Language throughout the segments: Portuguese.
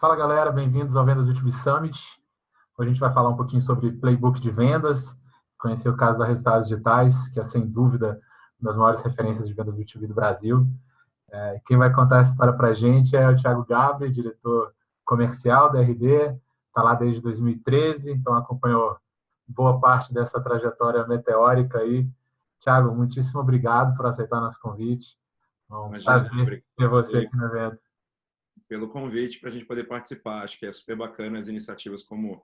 Fala galera, bem-vindos ao Vendas B2B Summit. Hoje a gente vai falar um pouquinho sobre playbook de vendas, conhecer o caso da Resultados Digitais, que é sem dúvida uma das maiores referências de vendas B2B do Brasil. Quem vai contar essa história para a gente é o Thiago Gabri, diretor comercial da RD, está lá desde 2013, então acompanhou boa parte dessa trajetória meteórica aí. Thiago, muitíssimo obrigado por aceitar nosso convite. É um Imagina, prazer ter você aqui no evento. pelo convite para a gente poder participar. Acho que é super bacana as iniciativas como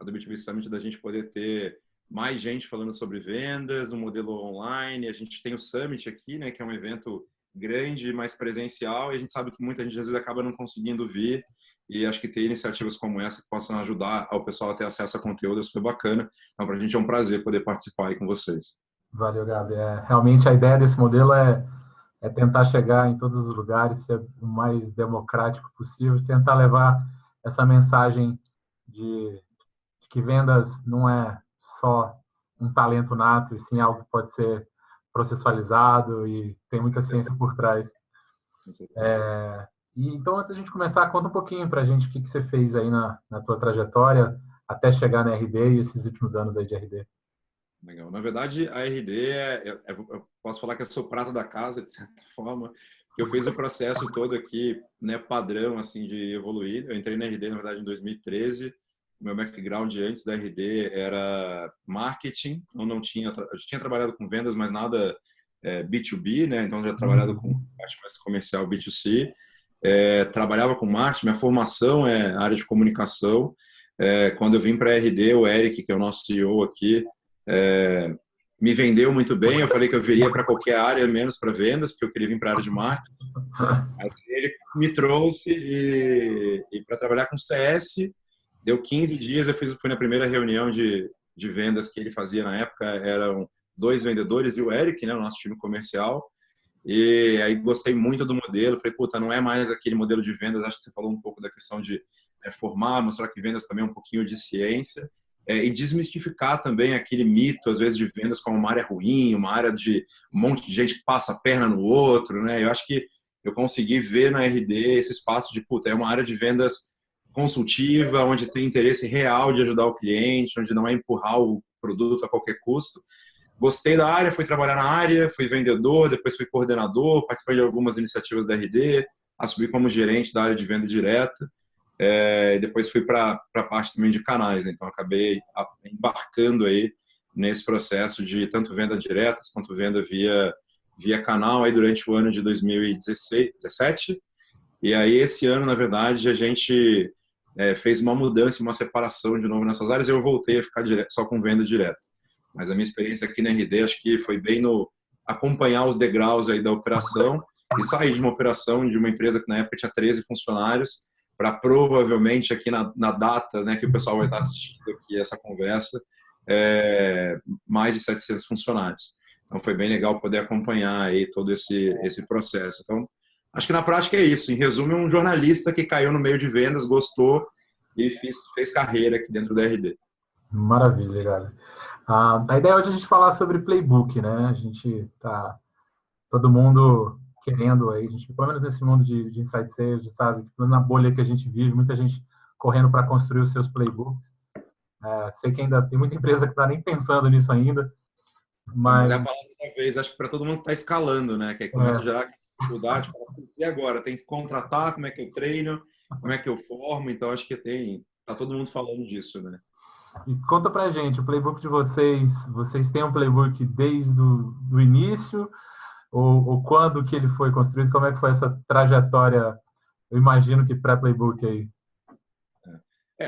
a do B2B Summit, da gente poder ter mais gente falando sobre vendas no modelo online. A gente tem o Summit aqui, né, que é um evento grande, mais presencial, e a gente sabe que muita gente às vezes acaba não conseguindo vir, e acho que ter iniciativas como essa que possam ajudar ao pessoal a ter acesso a conteúdo é super bacana. Então, para a gente é um prazer poder participar aí com vocês. Valeu, Gabi. Realmente a ideia desse modelo é tentar chegar em todos os lugares, ser o mais democrático possível, tentar levar essa mensagem de que vendas não é só um talento nato, e sim algo que pode ser processualizado e tem muita ciência por trás. Com certeza. E então, antes da gente começar, conta um pouquinho para a gente o que você fez aí na tua trajetória até chegar na RD e esses últimos anos aí de RD. Legal. Na verdade, a RD, eu posso falar que eu sou prata da casa, de certa forma. Eu fiz o processo todo aqui, né, padrão, assim, de evoluir. Eu entrei na RD, na verdade, em 2013. O meu background antes da RD era marketing. Eu não tinha, eu tinha trabalhado com vendas, mas nada B2B, né? Então, eu já trabalhado com parte mais comercial B2C. Trabalhava com marketing. Minha formação é área de comunicação. Quando eu vim para a RD, o Eric, que é o nosso CEO aqui, é, me vendeu muito bem. Eu falei que eu viria para qualquer área, menos para vendas, porque eu queria vir para a área de marketing. Aí ele me trouxe e para trabalhar com CS, deu 15 dias. Fui na primeira reunião de vendas que ele fazia na época. Eram dois vendedores e o Eric, né, o nosso time comercial. E aí gostei muito do modelo. Falei, puta, não é mais aquele modelo de vendas. Acho que você falou um pouco da questão de formar, mostrar que vendas também é um pouquinho de ciência. E desmistificar também aquele mito, às vezes, de vendas como uma área ruim, uma área de um monte de gente que passa a perna no outro, né? Eu acho que eu consegui ver na RD esse espaço de, puta, é uma área de vendas consultiva, onde tem interesse real de ajudar o cliente, onde não é empurrar o produto a qualquer custo. Gostei da área, fui trabalhar na área, fui vendedor, depois fui coordenador, participei de algumas iniciativas da RD, assumi como gerente da área de venda direta. E depois fui para a parte também de canais, então acabei embarcando aí nesse processo de tanto venda direta quanto venda via canal aí durante o ano de 2016, 17. E aí esse ano, na verdade, a gente fez uma mudança, uma separação de novo nessas áreas, e eu voltei a ficar só com venda direta. Mas a minha experiência aqui na RD, acho que foi bem no acompanhar os degraus aí da operação e sair de uma operação de uma empresa que na época tinha 13 funcionários para provavelmente aqui na data, né, que o pessoal vai estar assistindo aqui essa conversa, mais de 700 funcionários. Então foi bem legal poder acompanhar aí todo esse processo. Então, acho que na prática é isso. Em resumo, é um jornalista que caiu no meio de vendas, gostou e fez carreira aqui dentro da RD. Maravilha, galera. A ideia hoje é a gente falar sobre playbook, né? A gente tá todo mundo querendo aí, a gente, pelo menos nesse mundo de inside sales, de SaaS, na bolha que a gente vive, muita gente correndo para construir os seus playbooks. Sei que ainda tem muita empresa que está nem pensando nisso ainda, Mas mas é a palavra da vez, acho que para todo mundo que está escalando, né? Que aí começa a gerar dificuldade, fala, e agora? Tem que contratar, como é que eu treino, como é que eu formo? Então acho que tá todo mundo falando disso, né? E conta pra gente, o playbook de vocês têm um playbook desde o do início, ou quando que ele foi construído, como é que foi essa trajetória, eu imagino que pré-playbook aí.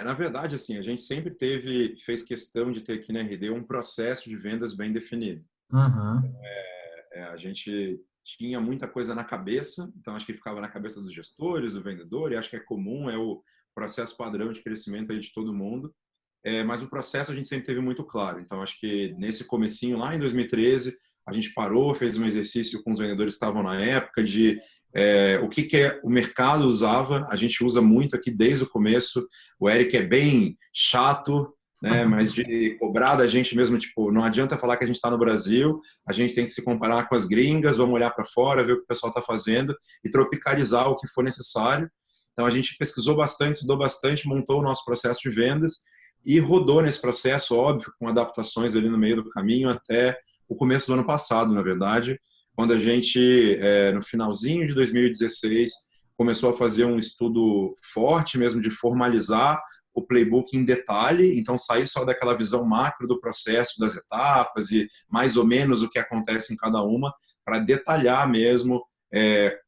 Na verdade, assim, a gente sempre fez questão de ter aqui na RD um processo de vendas bem definido. Uhum. A gente tinha muita coisa na cabeça, então acho que ficava na cabeça dos gestores, do vendedor, e acho que é comum, é o processo padrão de crescimento aí de todo mundo. Mas o processo a gente sempre teve muito claro. Então, acho que nesse comecinho, lá em 2013, a gente parou, fez um exercício com os vendedores que estavam na época de o que o mercado usava. A gente usa muito aqui desde o começo. O Eric é bem chato, né? Mas de cobrar da gente mesmo, tipo, não adianta falar que a gente está no Brasil, a gente tem que se comparar com as gringas, vamos olhar para fora, ver o que o pessoal está fazendo e tropicalizar o que for necessário. Então, a gente pesquisou bastante, estudou bastante, montou o nosso processo de vendas e rodou nesse processo, óbvio, com adaptações ali no meio do caminho até o começo do ano passado, na verdade, quando a gente, no finalzinho de 2016, começou a fazer um estudo forte mesmo de formalizar o playbook em detalhe, então sair só daquela visão macro do processo, das etapas e mais ou menos o que acontece em cada uma, para detalhar mesmo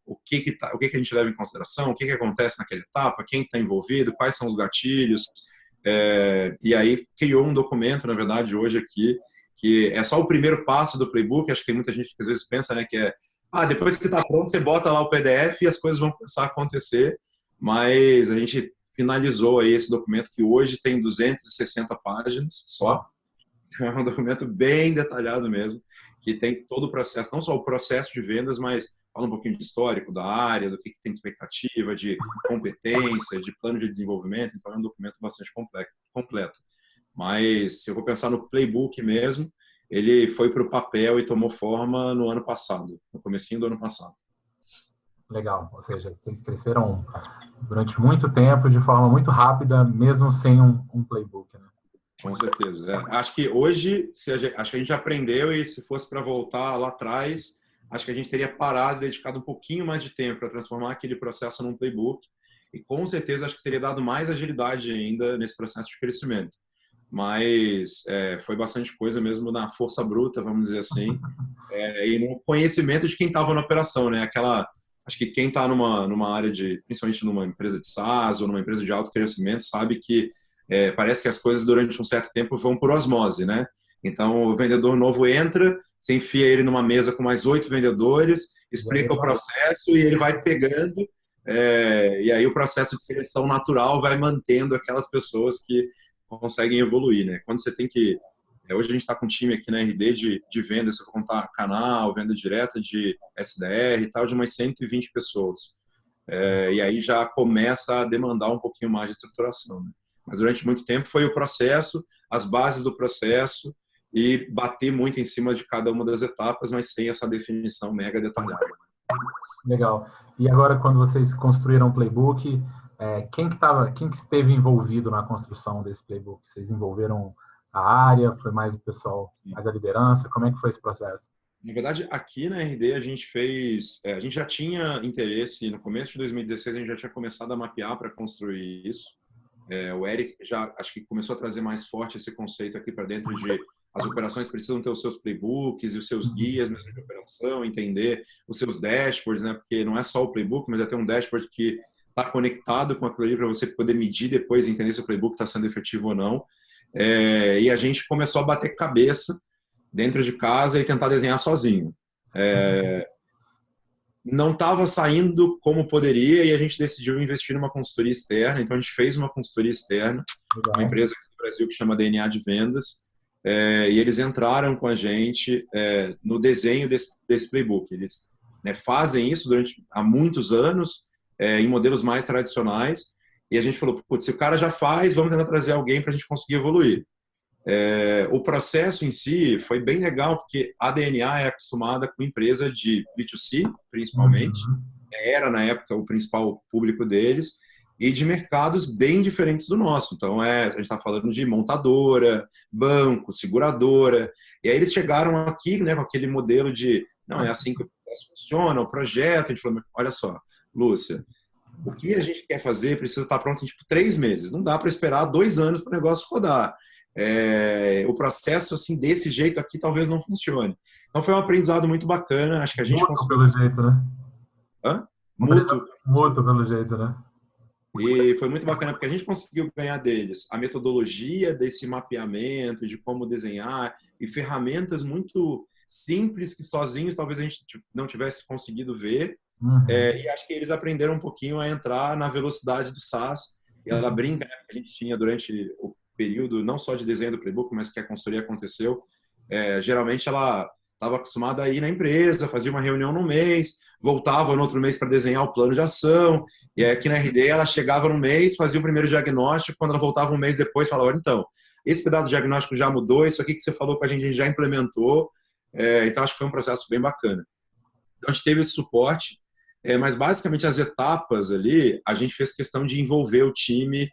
o que a gente leva em consideração, o que acontece naquela etapa, quem está envolvido, quais são os gatilhos, e aí criou um documento, na verdade, hoje aqui, que é só o primeiro passo do playbook. Acho que tem muita gente que às vezes pensa, né, que depois que está pronto, você bota lá o PDF e as coisas vão começar a acontecer, mas a gente finalizou aí esse documento que hoje tem 260 páginas só. É um documento bem detalhado mesmo, que tem todo o processo, não só o processo de vendas, mas fala um pouquinho de histórico da área, do que tem de expectativa, de competência, de plano de desenvolvimento. Então é um documento bastante completo. Mas se eu vou pensar no playbook mesmo, ele foi para o papel e tomou forma no ano passado, no comecinho do ano passado. Legal, ou seja, vocês cresceram durante muito tempo, de forma muito rápida, mesmo sem um playbook, né? Com certeza. Acho que hoje, acho que a gente aprendeu, e se fosse para voltar lá atrás, acho que a gente teria parado e dedicado um pouquinho mais de tempo para transformar aquele processo num playbook, e com certeza acho que teria dado mais agilidade ainda nesse processo de crescimento. Mas foi bastante coisa mesmo na força bruta, vamos dizer assim, e no conhecimento de quem estava na operação, né? Acho que quem está numa área principalmente numa empresa de SaaS ou numa empresa de alto crescimento, sabe que parece que as coisas durante um certo tempo vão por osmose, né? Então o vendedor novo entra, você enfia ele numa mesa com mais 8 vendedores, explica o processo e ele vai pegando, e aí o processo de seleção natural vai mantendo aquelas pessoas que conseguem evoluir, né? Quando você tem que... Hoje a gente está com um time aqui na RD de venda, se eu contar canal, venda direta de SDR e tal, de umas 120 pessoas. E aí já começa a demandar um pouquinho mais de estruturação, né? Mas durante muito tempo foi o processo, as bases do processo e bater muito em cima de cada uma das etapas, mas sem essa definição mega detalhada. Legal. E agora, quando vocês construíram o playbook, quem que esteve envolvido na construção desse playbook? Vocês envolveram a área? Foi mais o pessoal, mais a liderança? Como é que foi esse processo? Na verdade, aqui na RD a gente a gente já tinha interesse, no começo de 2016 a gente já tinha começado a mapear para construir isso. O Eric já acho que começou a trazer mais forte esse conceito aqui para dentro de as operações precisam ter os seus playbooks e os seus guias mesmo de operação, entender os seus dashboards, né? Porque não é só o playbook, mas é ter um dashboard que está conectado com aquilo ali para você poder medir depois e entender se o playbook está sendo efetivo ou não. E a gente começou a bater cabeça dentro de casa e tentar desenhar sozinho. Não estava saindo como poderia e a gente decidiu investir numa consultoria externa. Então a gente fez uma consultoria externa, uma empresa aqui no Brasil que chama DNA de Vendas, e eles entraram com a gente no desenho desse playbook. Eles fazem isso há muitos anos, em modelos mais tradicionais, e a gente falou, putz, se o cara já faz, vamos tentar trazer alguém para a gente conseguir evoluir. O processo em si foi bem legal, porque a DNA é acostumada com empresa de B2C, principalmente. Era, na época, o principal público deles, e de mercados bem diferentes do nosso. Então, a gente está falando de montadora, banco, seguradora. E aí eles chegaram aqui, né, com aquele modelo de, não, é assim que o processo funciona, o projeto. A gente falou, olha só, Lúcia, o que a gente quer fazer precisa estar pronto em 3 meses. Não dá para esperar 2 anos para o negócio rodar. O processo assim desse jeito aqui talvez não funcione. Então foi um aprendizado muito bacana. Acho que a gente conseguiu... pelo jeito, né? Mútuo pelo jeito, né? E foi muito bacana porque a gente conseguiu ganhar deles a metodologia desse mapeamento, de como desenhar e ferramentas muito simples que sozinhos talvez a gente não tivesse conseguido ver. E acho que eles aprenderam um pouquinho a entrar na velocidade do SaaS. E ela brinca, né, que a gente tinha durante o período, não só de desenho do playbook, mas que a consultoria aconteceu. Geralmente ela estava acostumada a ir na empresa, fazia uma reunião no mês, voltava no outro mês para desenhar o plano de ação, e aqui na RD ela chegava no mês, fazia o primeiro diagnóstico, quando ela voltava um mês depois, falava, olha, então, esse pedaço do diagnóstico já mudou, isso aqui que você falou com a gente já implementou. Então acho que foi um processo bem bacana. Então a gente teve esse suporte, Mas basicamente as etapas ali, a gente fez questão de envolver o time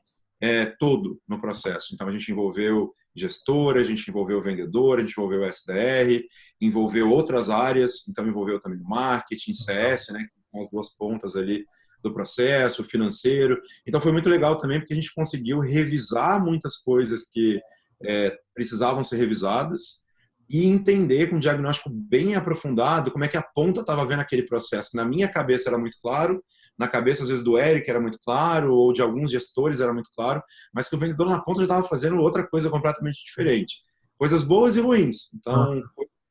todo no processo. Então a gente envolveu gestor, a gente envolveu vendedor, a gente envolveu SDR, envolveu outras áreas, então envolveu também marketing, CS, né, que são as duas pontas ali do processo, financeiro. Então foi muito legal também porque a gente conseguiu revisar muitas coisas que precisavam ser revisadas e entender com um diagnóstico bem aprofundado como é que a ponta estava vendo aquele processo. Na minha cabeça era muito claro, na cabeça às vezes do Eric era muito claro, ou de alguns gestores era muito claro, mas que o vendedor na ponta já estava fazendo outra coisa completamente diferente. Coisas boas e ruins. Então,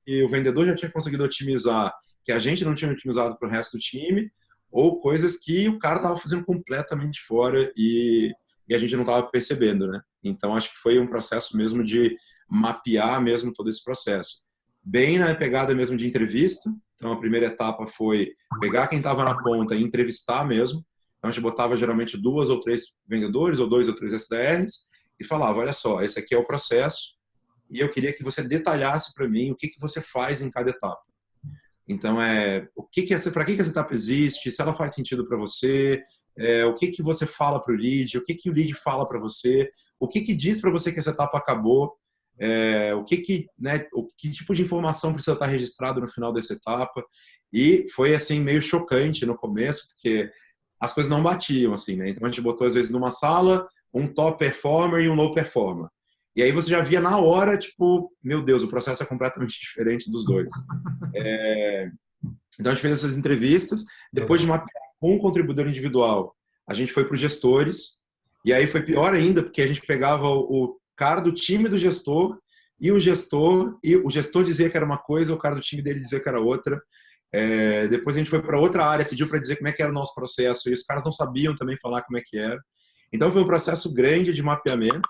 que o vendedor já tinha conseguido otimizar, que a gente não tinha otimizado para o resto do time, ou coisas que o cara estava fazendo completamente fora e a gente não estava percebendo, né? Então, acho que foi um processo mesmo de mapear mesmo todo esse processo. Bem na pegada mesmo de entrevista. Então, a primeira etapa foi pegar quem estava na ponta e entrevistar mesmo. Então, a gente botava geralmente 2 ou 3 vendedores, ou 2 ou 3 SDRs, e falava, olha só, esse aqui é o processo, e eu queria que você detalhasse para mim o que você faz em cada etapa. Então, para que essa etapa existe, se ela faz sentido para você, o que você fala para o lead, o que o lead fala para você, o que diz para você que essa etapa acabou, o que tipo de informação precisa estar registrado no final dessa etapa. E foi assim meio chocante no começo, porque as coisas não batiam assim, né? Então a gente botou às vezes numa sala um top performer e um low performer. E aí você já via na hora, tipo, meu Deus, o processo é completamente diferente dos dois. Então a gente fez essas entrevistas, depois de mapear com um contribuidor individual, a gente foi para os gestores, e aí foi pior ainda, porque a gente pegava o cara do time do gestor e o gestor dizia que era uma coisa, o cara do time dele dizia que era outra. Depois a gente foi para outra área, pediu para dizer como é que era o nosso processo, e os caras não sabiam também falar como é que era. Então foi um processo grande de mapeamento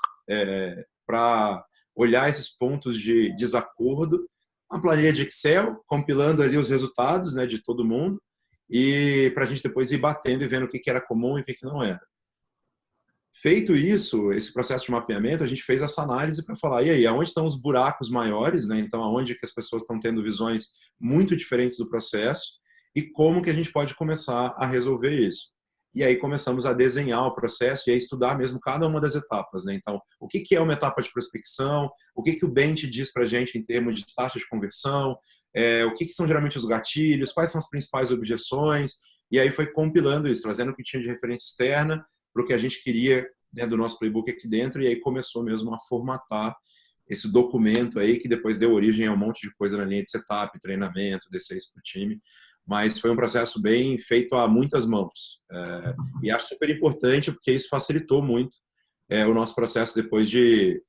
para olhar esses pontos de desacordo, uma planilha de Excel, compilando ali os resultados, né, de todo mundo, e para a gente depois ir batendo e vendo o que era comum e o que não era. Feito isso, esse processo de mapeamento, a gente fez essa análise para falar, e aí, aonde estão os buracos maiores, né? Então, aonde que as pessoas estão tendo visões muito diferentes do processo e como que a gente pode começar a resolver isso. E aí começamos a desenhar o processo e a estudar mesmo cada uma das etapas, né? Então, o que é uma etapa de prospecção, o que o Bench diz para a gente em termos de taxa de conversão, o que são geralmente os gatilhos, quais são as principais objeções, e aí foi compilando isso, trazendo o que tinha de referência externa para o que a gente queria, né, do nosso playbook aqui dentro, e aí começou mesmo a formatar esse documento aí, que depois deu origem a um monte de coisa na linha de setup, treinamento, D6 para o time, mas foi um processo bem feito a muitas mãos. E acho super importante, porque isso facilitou muito o nosso processo depois de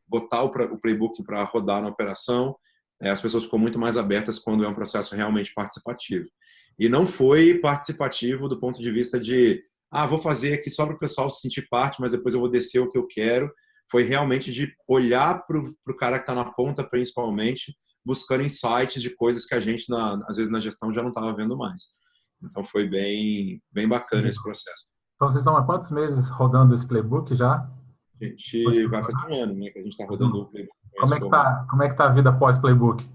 botar o playbook para rodar na operação. As pessoas ficam muito mais abertas quando é um processo realmente participativo. E não foi participativo do ponto de vista de vou fazer aqui só para o pessoal se sentir parte, mas depois eu vou descer o que eu quero. Foi realmente de olhar para o cara que está na ponta, principalmente, buscando insights de coisas que a gente, às vezes, na gestão já não estava vendo mais. Então, foi bem bacana esse processo. Então, vocês estão há quantos meses rodando esse playbook já? A gente vai fazer um ano, né, que a gente está rodando o playbook. Como é que tá a vida pós-playbook?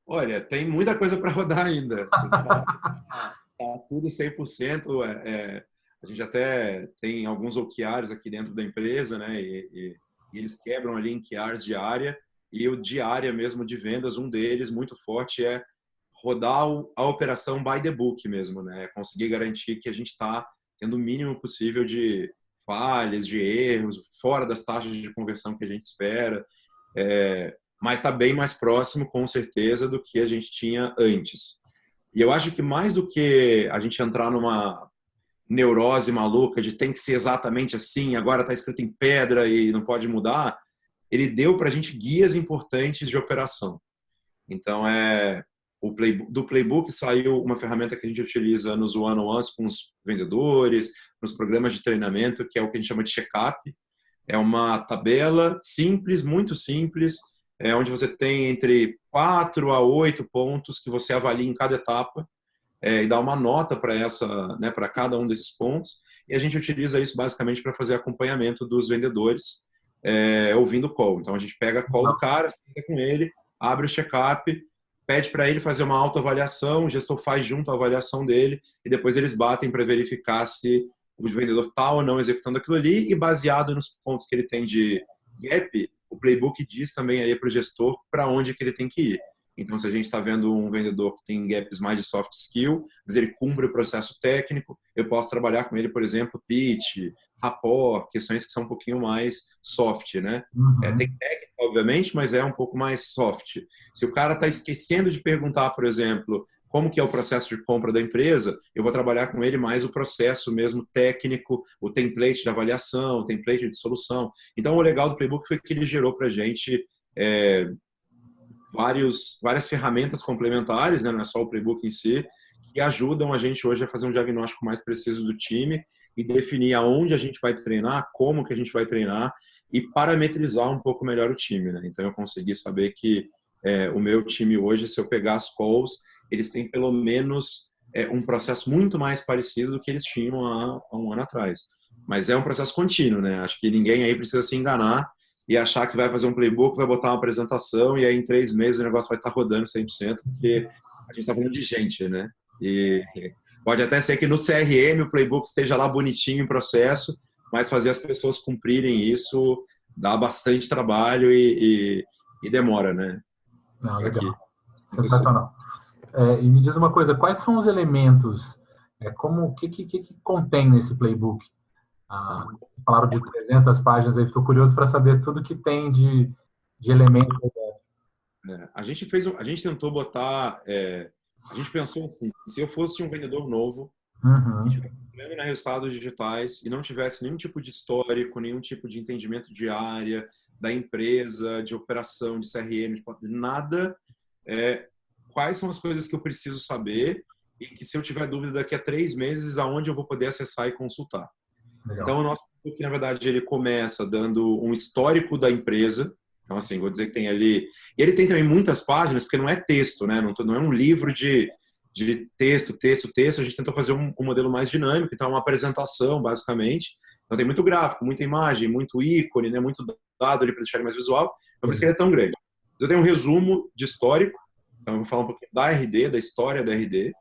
Olha, tem muita coisa para rodar ainda. Tá tudo 100%. A gente até tem alguns OKRs aqui dentro da empresa, né? E eles quebram ali em QRs de área. E o de área mesmo de vendas, um deles muito forte é rodar a operação by the book mesmo, né? Conseguir garantir que a gente está tendo o mínimo possível de falhas, de erros, fora das taxas de conversão que a gente espera. Mas está bem mais próximo, com certeza, do que a gente tinha antes. E eu acho que mais do que a gente entrar numa neurose maluca de tem que ser exatamente assim, agora está escrito em pedra e não pode mudar, ele deu para a gente guias importantes de operação. Então, do playbook saiu uma ferramenta que a gente utiliza nos one-on-ones com os vendedores, nos programas de treinamento, que é o que a gente chama de check-up. É uma tabela simples, muito simples, onde você tem entre 4 a 8 pontos que você avalia em cada etapa e dá uma nota para cada um desses pontos. E a gente utiliza isso basicamente para fazer acompanhamento dos vendedores ouvindo call. Então a gente pega a call do cara, senta com ele, abre o check-up, pede para ele fazer uma autoavaliação, o gestor faz junto a avaliação dele e depois eles batem para verificar se o vendedor está ou não executando aquilo ali, e baseado nos pontos que ele tem de gap, o playbook diz também ali para o gestor para onde que ele tem que ir. Então, se a gente está vendo um vendedor que tem gaps mais de soft skill, mas ele cumpre o processo técnico, eu posso trabalhar com ele, por exemplo, pitch, rapport, questões que são um pouquinho mais soft, né? Tem técnica, obviamente, mas é um pouco mais soft. Se o cara está esquecendo de perguntar, por exemplo, como que é o processo de compra da empresa, eu vou trabalhar com ele mais o processo mesmo técnico, o template de avaliação, o template de solução. Então, o legal do Playbook foi que ele gerou para a gente várias ferramentas complementares, né? Não é só o Playbook em si, que ajudam a gente hoje a fazer um diagnóstico mais preciso do time e definir aonde a gente vai treinar, como que a gente vai treinar e parametrizar um pouco melhor o time, né? Então, eu consegui saber que o meu time hoje, se eu pegar as calls, eles têm pelo menos um processo muito mais parecido do que eles tinham há um ano atrás. Mas é um processo contínuo, né? Acho que ninguém aí precisa se enganar e achar que vai fazer um playbook, vai botar uma apresentação e aí em 3 meses o negócio vai estar rodando 100%, porque a gente está falando de gente, né? E pode até ser que no CRM o playbook esteja lá bonitinho em processo, mas fazer as pessoas cumprirem isso dá bastante trabalho e demora, né? Não, legal. Sensacional. E me diz uma coisa, quais são os elementos, o que contém nesse playbook? Falaram de 300 páginas, aí estou curioso para saber tudo que tem de elementos. A gente tentou botar, a gente pensou assim, se eu fosse um vendedor novo, trabalhando na resultados digitais e não tivesse nenhum tipo de histórico, nenhum tipo de entendimento de área, da empresa, de operação, de CRM, de nada, quais são as coisas que eu preciso saber e que, se eu tiver dúvida daqui a 3 meses, aonde eu vou poder acessar e consultar. Legal. Então, o nosso playbook, na verdade, ele começa dando um histórico da empresa. Então, assim, vou dizer que tem ali... E ele tem também muitas páginas, porque não é texto, né? Não é um livro de texto. A gente tentou fazer um modelo mais dinâmico, então é uma apresentação, basicamente. Então, tem muito gráfico, muita imagem, muito ícone, né? Muito dado ali para deixar ele mais visual. Então, por isso que ele é tão grande. Eu tenho um resumo de histórico. Então, eu vou falar um pouquinho da RD, da história da RD,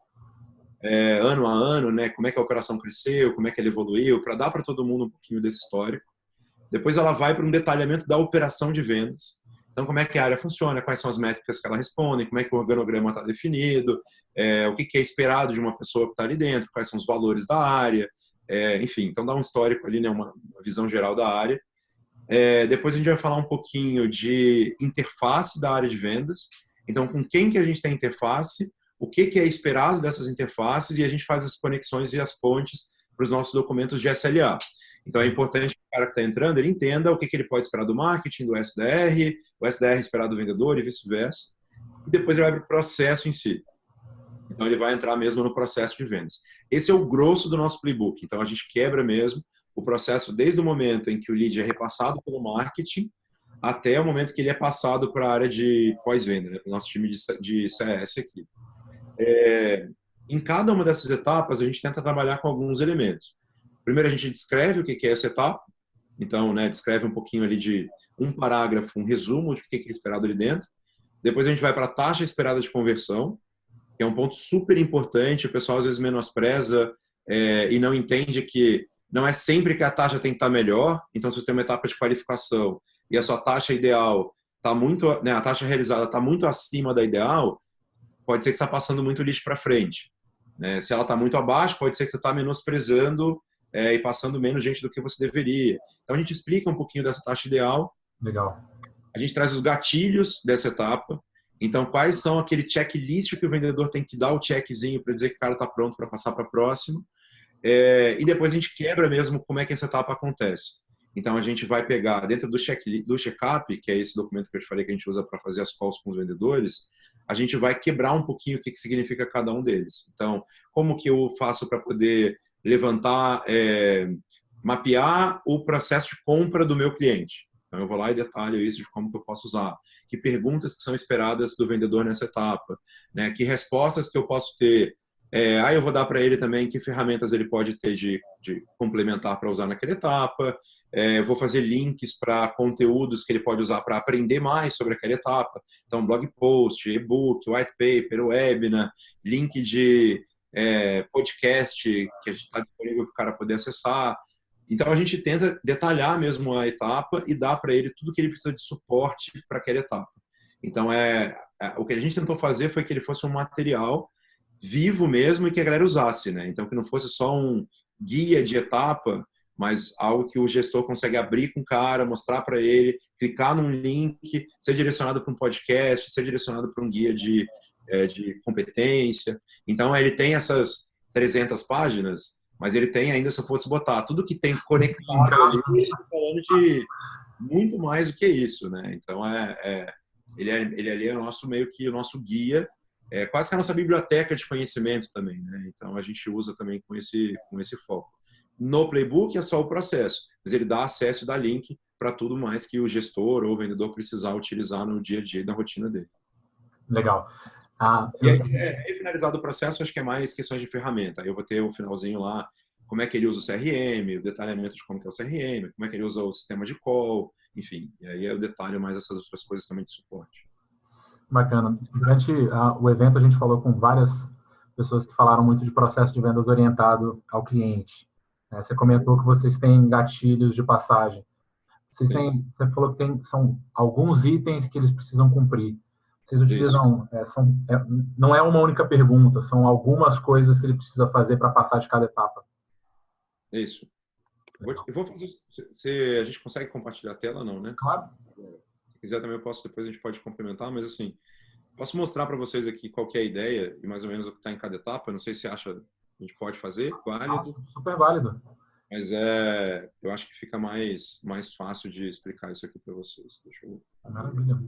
ano a ano, né? Como é que a operação cresceu, como é que ela evoluiu, para dar para todo mundo um pouquinho desse histórico. Depois ela vai para um detalhamento da operação de vendas. Então, como é que a área funciona, quais são as métricas que ela responde, como é que o organograma está definido, o que é esperado de uma pessoa que está ali dentro, quais são os valores da área, enfim. Então, dá um histórico ali, né? Uma visão geral da área. Depois a gente vai falar um pouquinho de interface da área de vendas. Então, com quem que a gente tem interface, o que é esperado dessas interfaces, e a gente faz as conexões e as pontes para os nossos documentos de SLA. Então, é importante que o cara que está entrando, ele entenda o que ele pode esperar do marketing, do SDR, o SDR esperar do vendedor e vice-versa. E depois ele vai para o processo em si. Então, ele vai entrar mesmo no processo de vendas. Esse é o grosso do nosso playbook. Então, a gente quebra mesmo o processo desde o momento em que o lead é repassado pelo marketing até o momento que ele é passado para a área de pós-venda, né, para o nosso time de CS aqui. Em cada uma dessas etapas, a gente tenta trabalhar com alguns elementos. Primeiro, a gente descreve o que é essa etapa. Então, né, descreve um pouquinho ali de um parágrafo, um resumo de o que é esperado ali dentro. Depois, a gente vai para a taxa esperada de conversão, que é um ponto super importante. O pessoal, às vezes, menospreza e não entende que não é sempre que a taxa tem que estar melhor. Então, se você tem uma etapa de qualificação e a sua taxa ideal está muito, né, a taxa realizada está muito acima da ideal, pode ser que você está passando muito lixo para frente. Né? Se ela está muito abaixo, pode ser que você está menosprezando e passando menos gente do que você deveria. Então, a gente explica um pouquinho dessa taxa ideal. Legal. A gente traz os gatilhos dessa etapa. Então, quais são aquele checklist que o vendedor tem que dar o checkzinho para dizer que o cara está pronto para passar para a próxima. E depois a gente quebra mesmo como é que essa etapa acontece. Então, a gente vai pegar dentro do check-up, que é esse documento que eu te falei que a gente usa para fazer as calls com os vendedores, a gente vai quebrar um pouquinho o que significa cada um deles. Então, como que eu faço para poder levantar, mapear o processo de compra do meu cliente? Então, eu vou lá e detalho isso de como que eu posso usar. Que perguntas que são esperadas do vendedor nessa etapa? Né? Que respostas que eu posso ter Aí eu vou dar para ele também que ferramentas ele pode ter de complementar para usar naquela etapa. Eu vou fazer links para conteúdos que ele pode usar para aprender mais sobre aquela etapa. Então, blog post, e-book, white paper, webinar, link de podcast que está disponível para o cara poder acessar. Então, a gente tenta detalhar mesmo a etapa e dar para ele tudo que ele precisa de suporte para aquela etapa. Então, o que a gente tentou fazer foi que ele fosse um material vivo mesmo e que a galera usasse, né? Então, que não fosse só um guia de etapa, mas algo que o gestor consegue abrir com o cara, mostrar para ele, clicar num link, ser direcionado para um podcast, ser direcionado para um guia de competência. Então, ele tem essas 300 páginas, mas ele tem ainda, se eu fosse botar tudo que tem conectado ali, falando de muito mais do que isso, né? Então, ele ali é o nosso meio que o nosso guia, quase que a nossa biblioteca de conhecimento também, né? Então, a gente usa também com esse foco. No Playbook é só o processo, mas ele dá acesso e dá link para tudo mais que o gestor ou o vendedor precisar utilizar no dia a dia e na rotina dele. Legal. E aí, finalizado o processo, acho que é mais questões de ferramenta. Aí eu vou ter o finalzinho lá, como é que ele usa o CRM, o detalhamento de como que é o CRM, como é que ele usa o sistema de call, enfim. E aí eu detalho mais essas outras coisas também de suporte. Bacana. Durante o evento, a gente falou com várias pessoas que falaram muito de processo de vendas orientado ao cliente. Você comentou que vocês têm gatilhos de passagem. Você falou que são alguns itens que eles precisam cumprir. Vocês utilizam, não é uma única pergunta, são algumas coisas que ele precisa fazer para passar de cada etapa. Isso. Eu vou fazer. A gente consegue compartilhar a tela, não, né? Claro. Se quiser também depois a gente pode complementar, mas assim, posso mostrar para vocês aqui qual que é a ideia e mais ou menos o que está em cada etapa. Não sei se acha que a gente pode fazer, válido. Super válido. Mas eu acho que fica mais fácil de explicar isso aqui para vocês. Deixa eu Maravilha.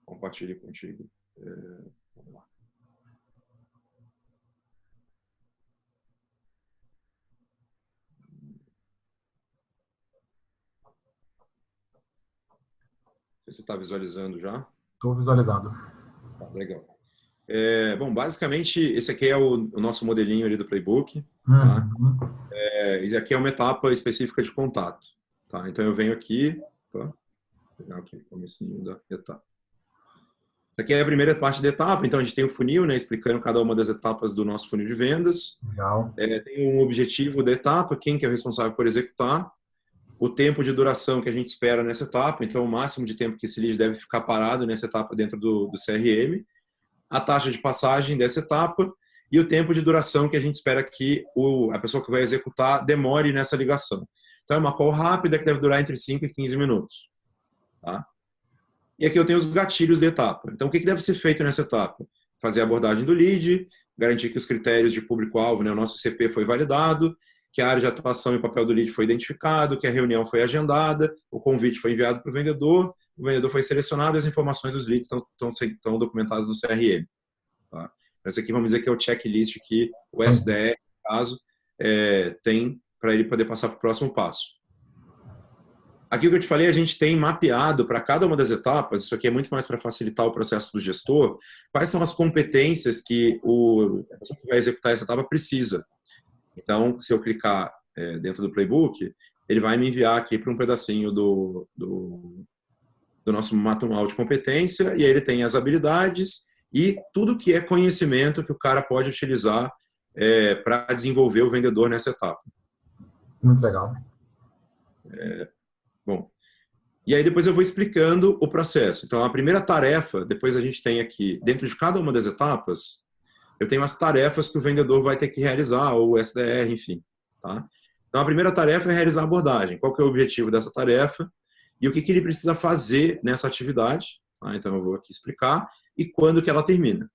Compartilhe contigo. Vamos lá. Você está visualizando já? Estou visualizando. Tá, legal. Bom, basicamente, esse aqui é o nosso modelinho ali do Playbook. Tá? E aqui é uma etapa específica de contato. Tá? Então, eu venho aqui, vou pegar aqui o comecinho da etapa. Essa aqui é a primeira parte da etapa, então a gente tem o funil, né, explicando cada uma das etapas do nosso funil de vendas. Legal. Tem um objetivo da etapa, quem que é o responsável por executar, o tempo de duração que a gente espera nessa etapa, então o máximo de tempo que esse lead deve ficar parado nessa etapa dentro do CRM, a taxa de passagem dessa etapa e o tempo de duração que a gente espera que a pessoa que vai executar demore nessa ligação. Então é uma call rápida que deve durar entre 5 e 15 minutos. Tá? E aqui eu tenho os gatilhos da etapa. Então o que deve ser feito nessa etapa? Fazer a abordagem do lead, garantir que os critérios de público-alvo, né, o nosso CP foi validado, que a área de atuação e o papel do lead foi identificado, que a reunião foi agendada, o convite foi enviado para o vendedor foi selecionado e as informações dos leads estão documentadas no CRM. Tá? Esse aqui vamos dizer que é o checklist que o SDR, no caso, tem para ele poder passar para o próximo passo. Aqui o que eu te falei, a gente tem mapeado para cada uma das etapas, isso aqui é muito mais para facilitar o processo do gestor, quais são as competências que a pessoa que vai executar essa etapa precisa. Então, se eu clicar dentro do Playbook, ele vai me enviar aqui para um pedacinho do nosso manual de competência, e aí ele tem as habilidades e tudo que é conhecimento que o cara pode utilizar para desenvolver o vendedor nessa etapa. Muito legal. Bom, e aí depois eu vou explicando o processo. Então, a primeira tarefa, depois a gente tem aqui, dentro de cada uma das etapas, eu tenho as tarefas que o vendedor vai ter que realizar, ou o SDR, enfim. Tá? Então, a primeira tarefa é realizar a abordagem. Qual que é o objetivo dessa tarefa? E o que ele precisa fazer nessa atividade. Tá? Então, eu vou aqui explicar. E quando que ela termina.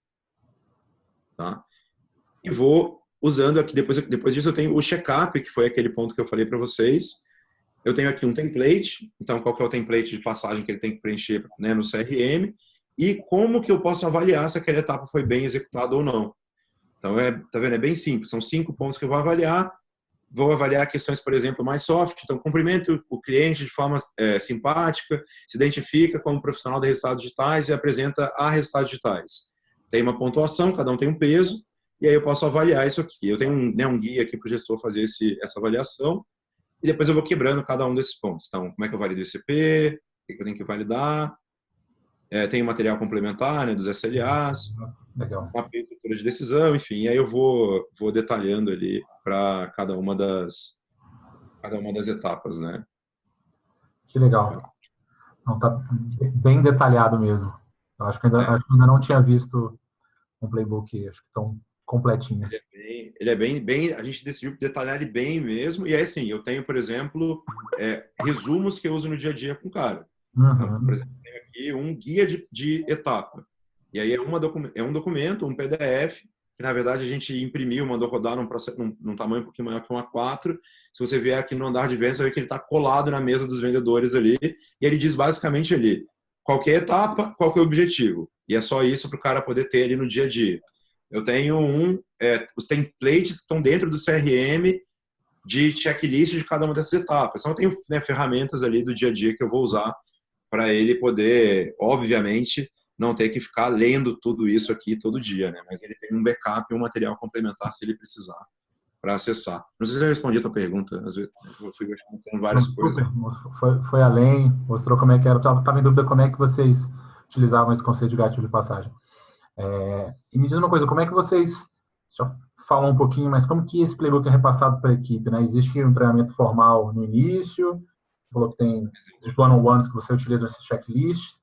Tá? E vou usando aqui, depois disso eu tenho o check-up, que foi aquele ponto que eu falei para vocês. Eu tenho aqui um template. Então, qual que é o template de passagem que ele tem que preencher, né, no CRM. E como que eu posso avaliar se aquela etapa foi bem executada ou não. Então, tá vendo? É bem simples. São 5 pontos que eu vou avaliar. Vou avaliar questões, por exemplo, mais soft. Então, cumprimento o cliente de forma simpática, se identifica como profissional de resultados digitais e apresenta a resultados digitais. Tem uma pontuação, cada um tem um peso. e aí eu posso avaliar isso aqui. Eu tenho um guia aqui para o gestor fazer essa avaliação, e depois eu vou quebrando cada um desses pontos. Então, como é que eu valido o ICP, o que eu tenho que validar, tem o material complementar, né, dos SLAs, Legal. mapeio de estrutura de decisão, enfim, e aí eu vou detalhando ali para cada uma das etapas, né? Que legal. Não, tá bem detalhado mesmo. Eu acho que É, ainda não tinha visto um playbook, acho que tão completinho. ele é bem, a gente decidiu detalhar ele bem mesmo, e aí assim, eu tenho, por exemplo, resumos que eu uso no dia a dia com o cara. Então, por Uhum. exemplo, eu tenho aqui um guia de etapa. E aí é um documento, um PDF, que na verdade a gente imprimiu, mandou rodar num tamanho um pouquinho maior que um A4. Se você vier aqui no andar de vendas, você vai ver que ele está colado na mesa dos vendedores ali. E ele diz basicamente ali, qualquer etapa, qual que é o objetivo. E é só isso para o cara poder ter ali no dia a dia. Eu tenho os templates que estão dentro do CRM de checklist de cada uma dessas etapas. Então, eu tenho, né, ferramentas ali do dia a dia que eu vou usar para ele poder, obviamente, não ter que ficar lendo tudo isso aqui todo dia, né? Mas ele tem um backup e um material complementar se ele precisar para acessar. Não sei se eu respondi a tua pergunta, às vezes eu fui pensando Não, várias coisas. super. Foi além, mostrou como é que era. Estava em dúvida como é que vocês utilizavam esse conceito de gatilho de passagem. E me diz uma coisa, como é que vocês, já falam um pouquinho, mas como que esse playbook é repassado para a equipe, né? Existe um treinamento formal no início, você falou que tem os one-on-ones que você utiliza esses checklists,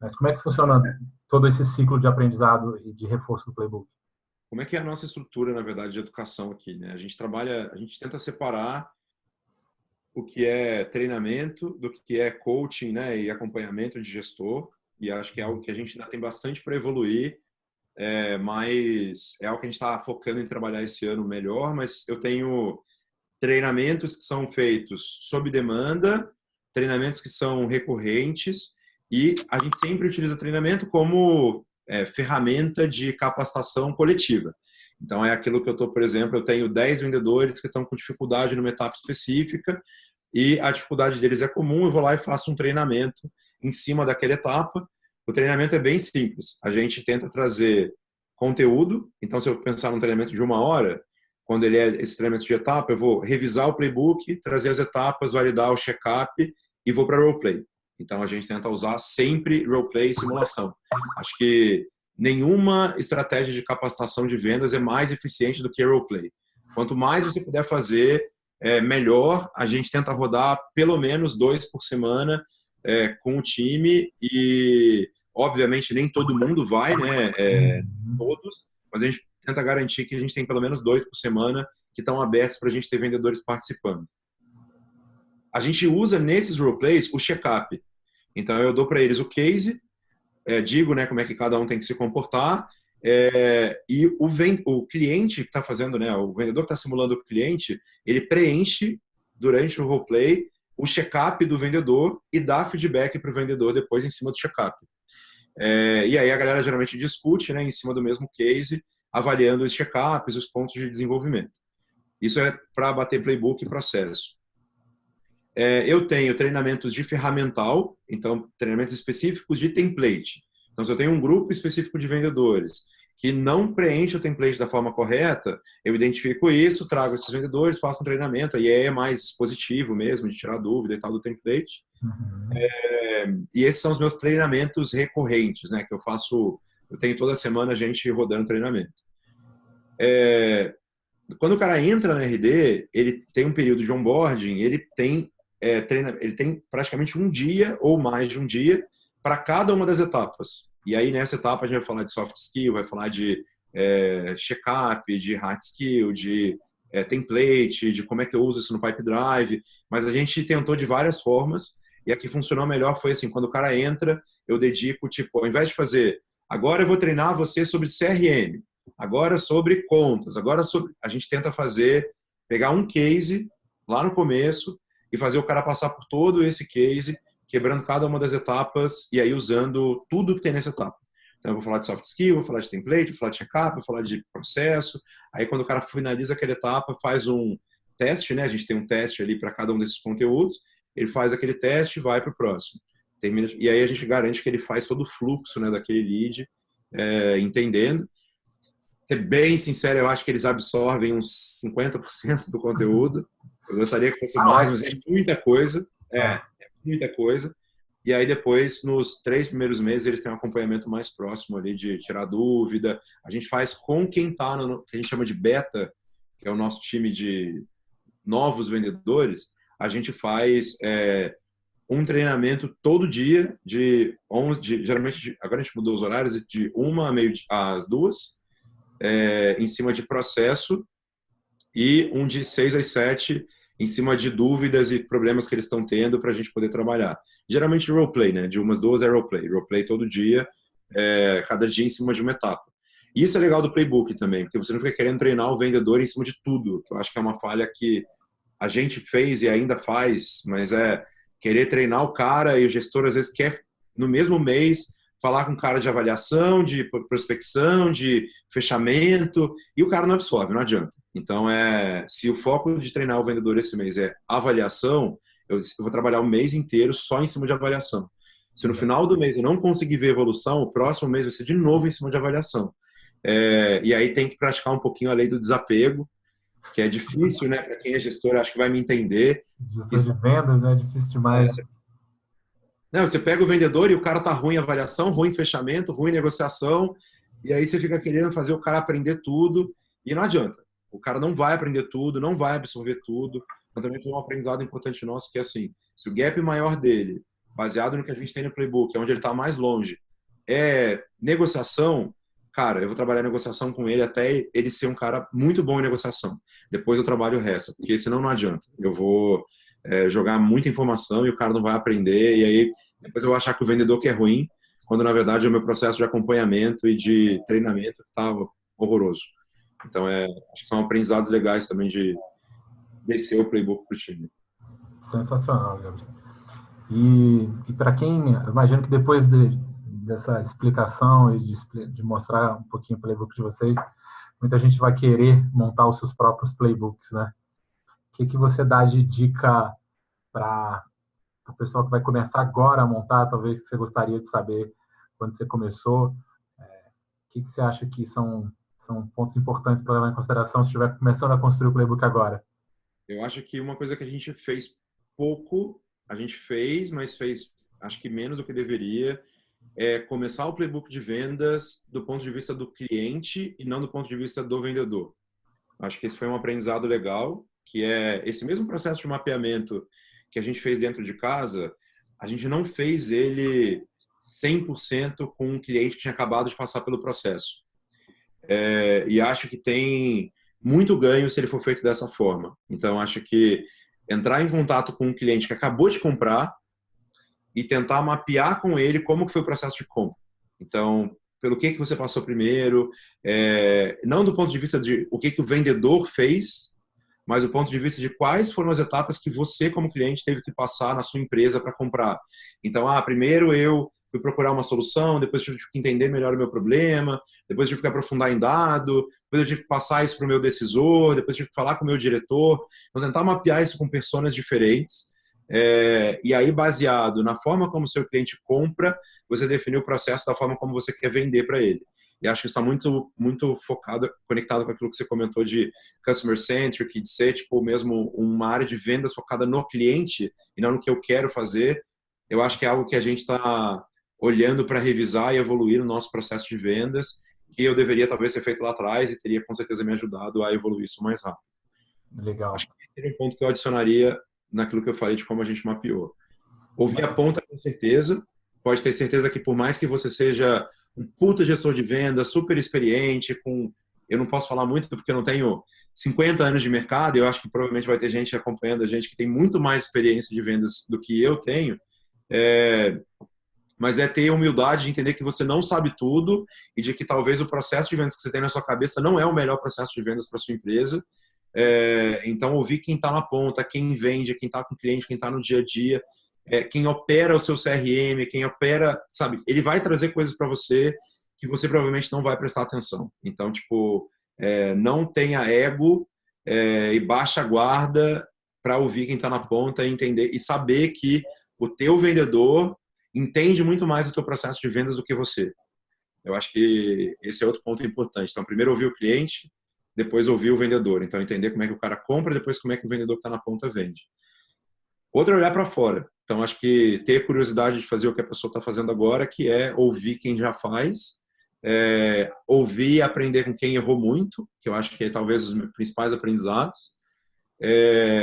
mas como é que funciona todo esse ciclo de aprendizado e de reforço do playbook? Como é que é a nossa estrutura, na verdade, de educação aqui, né? A gente tenta separar o que é treinamento do que é coaching, né, e acompanhamento de gestor, e acho que é algo que a gente ainda tem bastante para evoluir, mas é algo que a gente está focando em trabalhar esse ano melhor, mas eu tenho treinamentos que são feitos sob demanda, treinamentos que são recorrentes, e a gente sempre utiliza treinamento como ferramenta de capacitação coletiva. Então, é aquilo que eu estou, por exemplo, eu tenho 10 vendedores que estão com dificuldade numa etapa específica, e a dificuldade deles é comum, eu vou lá e faço um treinamento em cima daquela etapa. O treinamento é bem simples. A gente tenta trazer conteúdo. Então, se eu pensar num treinamento de 1 hora, quando ele é esse treinamento de etapa, eu vou revisar o playbook, trazer as etapas, validar o check-up e vou para roleplay. Então, a gente tenta usar sempre roleplay e simulação. Acho que nenhuma estratégia de capacitação de vendas é mais eficiente do que roleplay. Quanto mais você puder fazer, melhor. A gente tenta rodar pelo menos 2 por semana com o time e, obviamente, nem todo mundo vai, né? Todos, mas a gente tenta garantir que a gente tem pelo menos 2 por semana que estão abertos para a gente ter vendedores participando. A gente usa nesses roleplays o check-up. Então, eu dou para eles o case, digo, né, como é que cada um tem que se comportar, e o cliente que está fazendo, né, o vendedor que está simulando o cliente, ele preenche durante o roleplay o check-up do vendedor e dá feedback para o vendedor depois em cima do check-up. E aí a galera geralmente discute, né, em cima do mesmo case, avaliando os check-ups, os pontos de desenvolvimento. Isso é para bater playbook e processo. Eu tenho treinamentos de ferramental, então treinamentos específicos de template. Então, se eu tenho um grupo específico de vendedores que não preenche o template da forma correta, eu identifico isso, trago esses vendedores, faço um treinamento, aí é mais positivo mesmo, de tirar dúvida e tal do template. E esses são os meus treinamentos recorrentes, né, que eu faço, eu tenho toda semana a gente rodando treinamento. Quando o cara entra na RD, ele tem um período de onboarding, ele tem praticamente um dia ou mais de um dia para cada uma das etapas. E aí, nessa etapa, a gente vai falar de soft skill, vai falar de check-up, de hard skill, de template, de como é que eu uso isso no Pipe Drive. Mas a gente tentou de várias formas, e a que funcionou melhor foi assim, quando o cara entra, eu dedico, tipo, ao invés de fazer, agora eu vou treinar você sobre CRM, agora sobre contas, a gente tenta pegar um case lá no começo, e fazer o cara passar por todo esse case, quebrando cada uma das etapas e aí usando tudo que tem nessa etapa. Então, eu vou falar de soft skill, vou falar de template, vou falar de check-up, vou falar de processo. Aí, quando o cara finaliza aquela etapa, faz um teste, né? A gente tem um teste ali para cada um desses conteúdos. Ele faz aquele teste e vai para o próximo. E aí, a gente garante que ele faz todo o fluxo, né, daquele lead, entendendo. ser bem sincero, eu acho que eles absorvem uns 50% do conteúdo. Eu gostaria que fosse mais, mas é muita coisa. É muita coisa. E aí depois, nos 3 primeiros meses, eles têm um acompanhamento mais próximo ali de tirar dúvida. A gente faz com quem está no que a gente chama de beta, que é o nosso time de novos vendedores. A gente faz um treinamento todo dia de 11, geralmente agora a gente mudou os horários de 1 às 2, em cima de processo, e um de 6 às 7 em cima de dúvidas e problemas que eles estão tendo para a gente poder trabalhar. Geralmente roleplay, né? De 1 às 2 é roleplay. Roleplay todo dia, cada dia em cima de uma etapa. E isso é legal do playbook também, porque você não fica querendo treinar o vendedor em cima de tudo. Eu acho que é uma falha que a gente fez e ainda faz, mas é querer treinar o cara, e o gestor às vezes quer, no mesmo mês, falar com o cara de avaliação, de prospecção, de fechamento, e o cara não absorve, não adianta. Então, se o foco de treinar o vendedor esse mês é avaliação, eu vou trabalhar o mês inteiro só em cima de avaliação. Se no final do mês eu não conseguir ver evolução, o próximo mês vai ser de novo em cima de avaliação. E aí tem que praticar um pouquinho a lei do desapego, que é difícil, né? Para quem é gestor, acho que vai me entender. Gestor de vendas, né? Difícil demais. Não, você pega o vendedor e o cara tá ruim em avaliação, ruim em fechamento, ruim em negociação, e aí você fica querendo fazer o cara aprender tudo, e não adianta. O cara não vai aprender tudo, não vai absorver tudo. Então, também foi um aprendizado importante nosso, que é assim, se o gap maior dele, baseado no que a gente tem no playbook, é onde ele está mais longe, é negociação, cara, eu vou trabalhar negociação com ele até ele ser um cara muito bom em negociação. Depois eu trabalho o resto, porque senão não adianta. Eu vou jogar muita informação e o cara não vai aprender, e aí depois eu vou achar que o vendedor que é ruim, quando na verdade é o meu processo de acompanhamento e de treinamento que estava horroroso. Então, acho que são aprendizados legais também de descer o playbook para o time. Sensacional, Gabriel. E para quem, imagino que depois dessa explicação e de mostrar um pouquinho o playbook de vocês, muita gente vai querer montar os seus próprios playbooks, né? O que você dá de dica para o pessoal que vai começar agora a montar, talvez que você gostaria de saber quando você começou? O que você acha que são pontos importantes para levar em consideração se estiver começando a construir o playbook agora? Eu acho que uma coisa que a gente fez pouco, a gente fez, mas fez acho que menos do que deveria, é começar o playbook de vendas do ponto de vista do cliente e não do ponto de vista do vendedor. Acho que esse foi um aprendizado legal, que é esse mesmo processo de mapeamento que a gente fez dentro de casa, a gente não fez ele 100% com um cliente que tinha acabado de passar pelo processo. E acho que tem muito ganho se ele for feito dessa forma. Então, acho que entrar em contato com um cliente que acabou de comprar e tentar mapear com ele como que foi o processo de compra. Então, pelo que você passou primeiro, não do ponto de vista de o que o vendedor fez, mas do ponto de vista de quais foram as etapas que você, como cliente, teve que passar na sua empresa para comprar. Então, primeiro eu fui procurar uma solução, depois eu tive que entender melhor o meu problema, depois eu tive que aprofundar em dado, depois eu tive que passar isso para o meu decisor, depois eu tive que falar com o meu diretor. Então, tentar mapear isso com personas diferentes. E aí, baseado na forma como o seu cliente compra, você definir o processo da forma como você quer vender para ele. E acho que está muito, muito focado, conectado com aquilo que você comentou de customer centric, de ser tipo mesmo uma área de vendas focada no cliente e não no que eu quero fazer. Eu acho que é algo que a gente está olhando para revisar e evoluir no nosso processo de vendas, que eu deveria talvez ter feito lá atrás e teria com certeza me ajudado a evoluir isso mais rápido. Legal. Acho que seria um ponto que eu adicionaria naquilo que eu falei de como a gente mapeou. Ouvir a ponta com certeza. Pode ter certeza que por mais que você seja um puta gestor de venda, super experiente, eu não posso falar muito porque eu não tenho 50 anos de mercado, eu acho que provavelmente vai ter gente acompanhando a gente que tem muito mais experiência de vendas do que eu tenho, mas ter a humildade de entender que você não sabe tudo e de que talvez o processo de vendas que você tem na sua cabeça não é o melhor processo de vendas para sua empresa. Então, ouvir quem está na ponta, quem vende, quem está com o cliente, quem está no dia a dia, quem opera o seu CRM, quem opera, sabe, ele vai trazer coisas para você que você provavelmente não vai prestar atenção. Então, tipo, não tenha ego e baixa a guarda para ouvir quem está na ponta e entender e saber que o teu vendedor entende muito mais do teu processo de vendas do que você. Eu acho que esse é outro ponto importante. Então, primeiro ouvir o cliente, depois ouvir o vendedor. Então, entender como é que o cara compra, depois como é que o vendedor que está na ponta vende. Outro é olhar para fora. Então, acho que ter curiosidade de fazer o que a pessoa está fazendo agora, que é ouvir quem já faz, ouvir e aprender com quem errou muito, que eu acho que é talvez os meus principais aprendizados,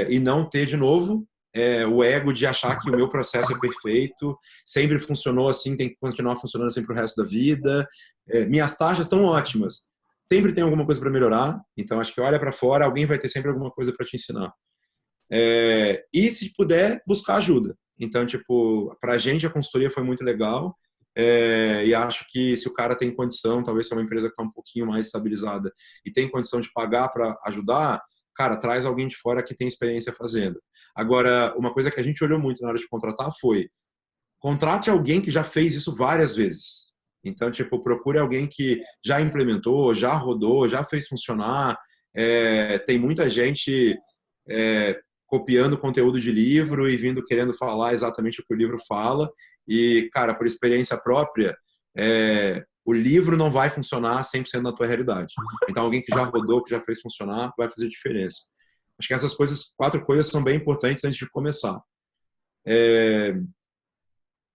e não ter, de novo, o ego de achar que o meu processo é perfeito, sempre funcionou assim, tem que continuar funcionando sempre o resto da vida. Minhas taxas estão ótimas. Sempre tem alguma coisa para melhorar, então acho que olha para fora, alguém vai ter sempre alguma coisa para te ensinar. E se puder, buscar ajuda. Então, tipo, para a gente a consultoria foi muito legal, e acho que se o cara tem condição, talvez seja uma empresa que está um pouquinho mais estabilizada e tem condição de pagar para ajudar, cara, traz alguém de fora que tem experiência fazendo. Agora, uma coisa que a gente olhou muito na hora de contratar foi: contrate alguém que já fez isso várias vezes. Então, tipo, procure alguém que já implementou, já rodou, já fez funcionar. Tem muita gente copiando conteúdo de livro e vindo querendo falar exatamente o que o livro fala. E, cara, por experiência própria, o livro não vai funcionar 100% na tua realidade. Então, alguém que já rodou, que já fez funcionar, vai fazer diferença. Acho que essas coisas, 4 coisas são bem importantes antes de começar.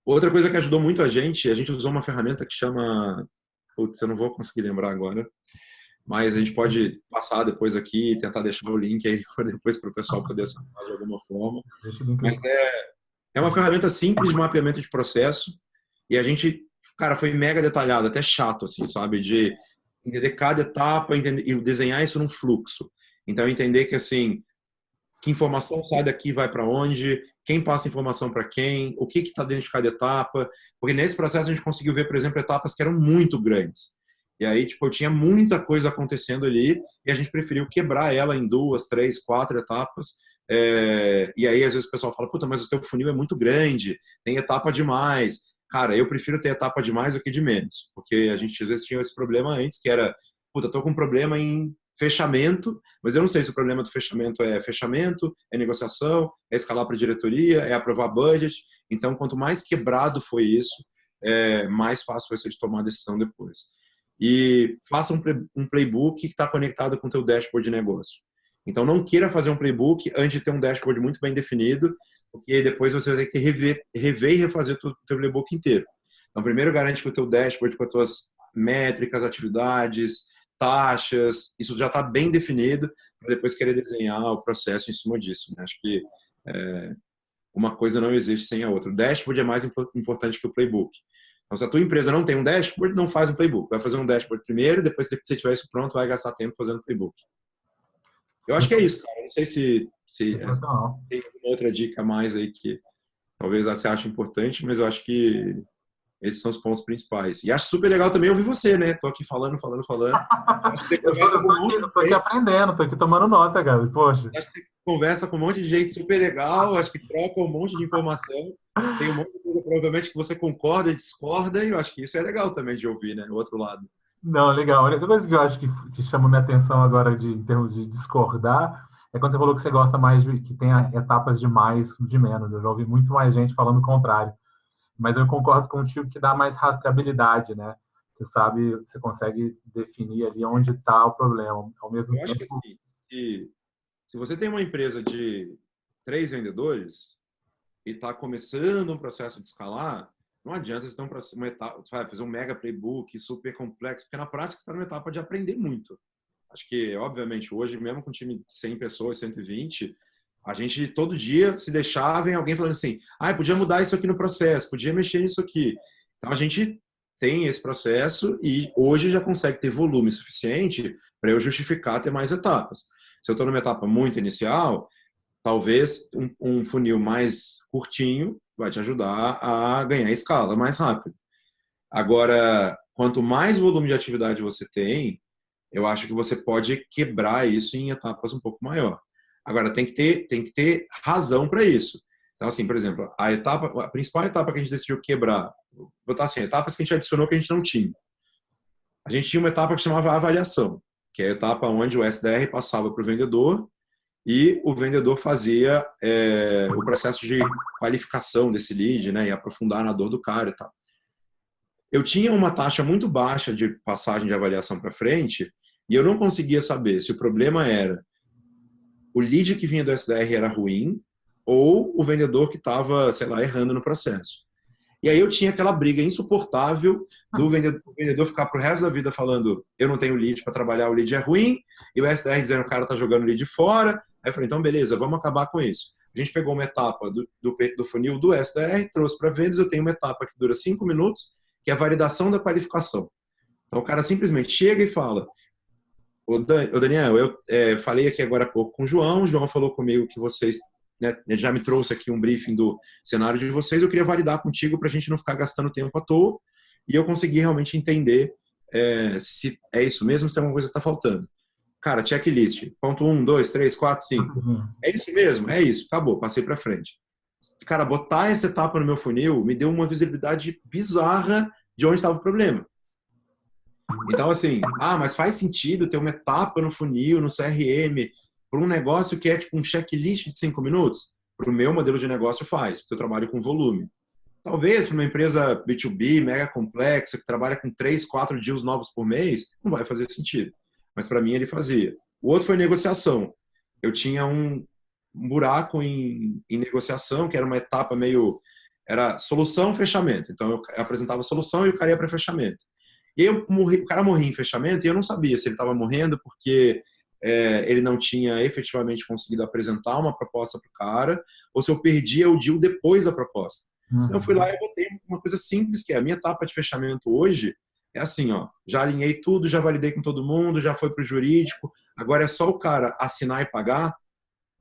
Outra coisa que ajudou muito a gente usou uma ferramenta que chama... Putz, eu não vou conseguir lembrar agora, mas a gente pode passar depois aqui e tentar deixar o link aí depois para o pessoal poder acessar de alguma forma. Mas é uma ferramenta simples de mapeamento de processo e a gente, cara, foi mega detalhado, até chato, assim, sabe? De entender cada etapa e desenhar isso num fluxo. Então, entender que, assim, que informação sai daqui, vai para onde, quem passa informação para quem, o que está dentro de cada etapa. Porque nesse processo a gente conseguiu ver, por exemplo, etapas que eram muito grandes. E aí, tipo, tinha muita coisa acontecendo ali e a gente preferiu quebrar ela em 2, 3, 4 etapas. E aí, às vezes, o pessoal fala: puta, mas o teu funil é muito grande, tem etapa demais. Cara, eu prefiro ter etapa demais do que de menos. Porque a gente, às vezes, tinha esse problema antes, que era: puta, tô com um problema em fechamento, mas eu não sei se o problema do fechamento, é negociação, é escalar para diretoria, é aprovar budget. Então, quanto mais quebrado foi isso, mais fácil vai ser de tomar a decisão depois. E faça um playbook que está conectado com o teu dashboard de negócio. Então, não queira fazer um playbook antes de ter um dashboard muito bem definido, porque depois você vai ter que rever e refazer o teu playbook inteiro. Então, primeiro garante que o teu dashboard com as tuas métricas, atividades, taxas, isso já está bem definido, para depois querer desenhar o processo em cima disso. Né? Acho que uma coisa não existe sem a outra. O dashboard é mais importante que o playbook. Então, se a tua empresa não tem um dashboard, não faz um playbook. Vai fazer um dashboard primeiro, depois, se você tiver isso pronto, vai gastar tempo fazendo playbook. Eu acho que é isso, cara. Não sei se tem alguma outra dica a mais aí que talvez você ache importante, mas eu acho que esses são os pontos principais. E acho super legal também ouvir você, né? Tô aqui falando. Acho que você conversa com um monte de gente. Tô aqui aprendendo, tô aqui tomando nota, cara. Poxa. Acho que você conversa com um monte de gente super legal, acho que troca um monte de informação. Tem um monte de coisa, provavelmente, que você concorda e discorda, e eu acho que isso é legal também de ouvir, né? O outro lado. Não, legal. A única coisa que eu acho que chama minha atenção agora em termos de discordar é quando você falou que você gosta mais que tenha etapas de mais de menos. Eu já ouvi muito mais gente falando o contrário. Mas eu concordo contigo que dá mais rastreabilidade, né? Você sabe, você consegue definir ali onde está o problema. Ao mesmo Eu acho que tempo. assim, se você tem uma empresa de 3 vendedores e está começando um processo de escalar, não adianta você ter uma etapa, fazer um mega playbook super complexo, porque na prática você está numa etapa de aprender muito. Acho que, obviamente, hoje, mesmo com um time de 100 pessoas, 120, a gente todo dia se deixar, vem alguém falando assim: podia mudar isso aqui no processo, podia mexer nisso aqui. Então a gente tem esse processo e hoje já consegue ter volume suficiente para eu justificar ter mais etapas. Se eu estou numa etapa muito inicial, talvez um funil mais curtinho vai te ajudar a ganhar escala mais rápido. Agora, quanto mais volume de atividade você tem, eu acho que você pode quebrar isso em etapas um pouco maior. Agora, tem que ter razão para isso. Então, assim, por exemplo, a principal etapa que a gente decidiu quebrar, vou botar assim, etapas que a gente adicionou que a gente não tinha. A gente tinha uma etapa que chamava avaliação, que é a etapa onde o SDR passava para o vendedor e o vendedor fazia o processo de qualificação desse lead, né, e aprofundar na dor do cara e tal. eu tinha uma taxa muito baixa de passagem de avaliação para frente e eu não conseguia saber se o problema era o lead que vinha do SDR era ruim ou o vendedor que estava, sei lá, errando no processo. E aí eu tinha aquela briga insuportável do vendedor ficar pro resto da vida falando eu não tenho lead para trabalhar, o lead é ruim, e o SDR dizendo o cara tá jogando o lead fora. Aí eu falei, então beleza, vamos acabar com isso. A gente pegou uma etapa do funil do SDR, trouxe para vendas, eu tenho uma etapa que dura 5 minutos, que é a validação da qualificação. Então o cara simplesmente chega e fala, ô Daniel, eu falei aqui agora há pouco com o João falou comigo que vocês, né, já me trouxe aqui um briefing do cenário de vocês, eu queria validar contigo para a gente não ficar gastando tempo à toa, e eu consegui realmente entender se é isso mesmo, se tem alguma coisa que está faltando. Cara, checklist, ponto 1, 2, 3, 4, 5. É isso mesmo? É isso. Acabou, passei para frente. Cara, botar essa etapa no meu funil me deu uma visibilidade bizarra de onde estava o problema. Então, assim, mas faz sentido ter uma etapa no funil, no CRM, para um negócio que é tipo um checklist de 5 minutos? Para o meu modelo de negócio faz, porque eu trabalho com volume. Talvez para uma empresa B2B, mega complexa, que trabalha com 3, 4 deals novos por mês, não vai fazer sentido. Mas para mim ele fazia. O outro foi negociação. Eu tinha um buraco em negociação, que era uma etapa meio... Era solução, fechamento. Então eu apresentava a solução e o cara ia para fechamento. E o cara morria em fechamento e eu não sabia se ele estava morrendo porque ele não tinha efetivamente conseguido apresentar uma proposta para o cara ou se eu perdia o deal depois da proposta. Então eu fui lá e botei uma coisa simples, que é a minha etapa de fechamento hoje é assim, ó, já alinhei tudo, já validei com todo mundo, já foi para o jurídico, agora é só o cara assinar e pagar,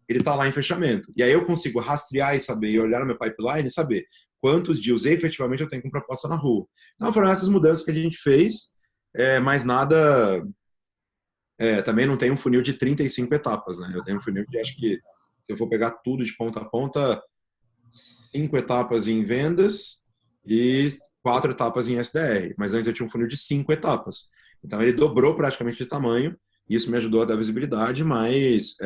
ele está lá em fechamento. E aí eu consigo rastrear e saber, e olhar no meu pipeline e saber quantos deals efetivamente eu tenho com proposta na rua. Então foram essas mudanças que a gente fez, mas nada... também não tem um funil de 35 etapas, né? Eu tenho um funil de, acho que, se eu for pegar tudo de ponta a ponta, 5 etapas em vendas e 4 etapas em SDR. Mas antes eu tinha um funil de 5 etapas. Então ele dobrou praticamente de tamanho, e isso me ajudou a dar visibilidade, mas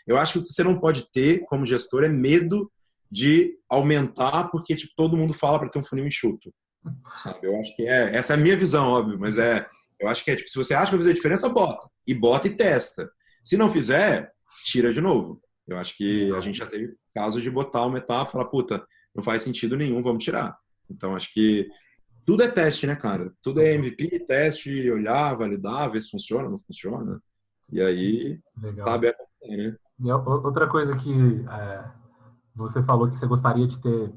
eu acho que o que você não pode ter como gestor é medo de aumentar, porque tipo, todo mundo fala para ter um funil enxuto. Sabe? Eu acho que essa é a minha visão, óbvio, mas eu acho que tipo, se você acha que vai fazer diferença, bota. E bota e testa. Se não fizer, tira de novo. Eu acho que a gente já teve casos de botar uma etapa e falar, puta, não faz sentido nenhum, vamos tirar. Então, acho que tudo é teste, né, cara? Tudo é MVP, teste, olhar, validar, ver se funciona, não funciona. E aí, Legal. tá aberto, né? E outra coisa que você falou que você gostaria de ter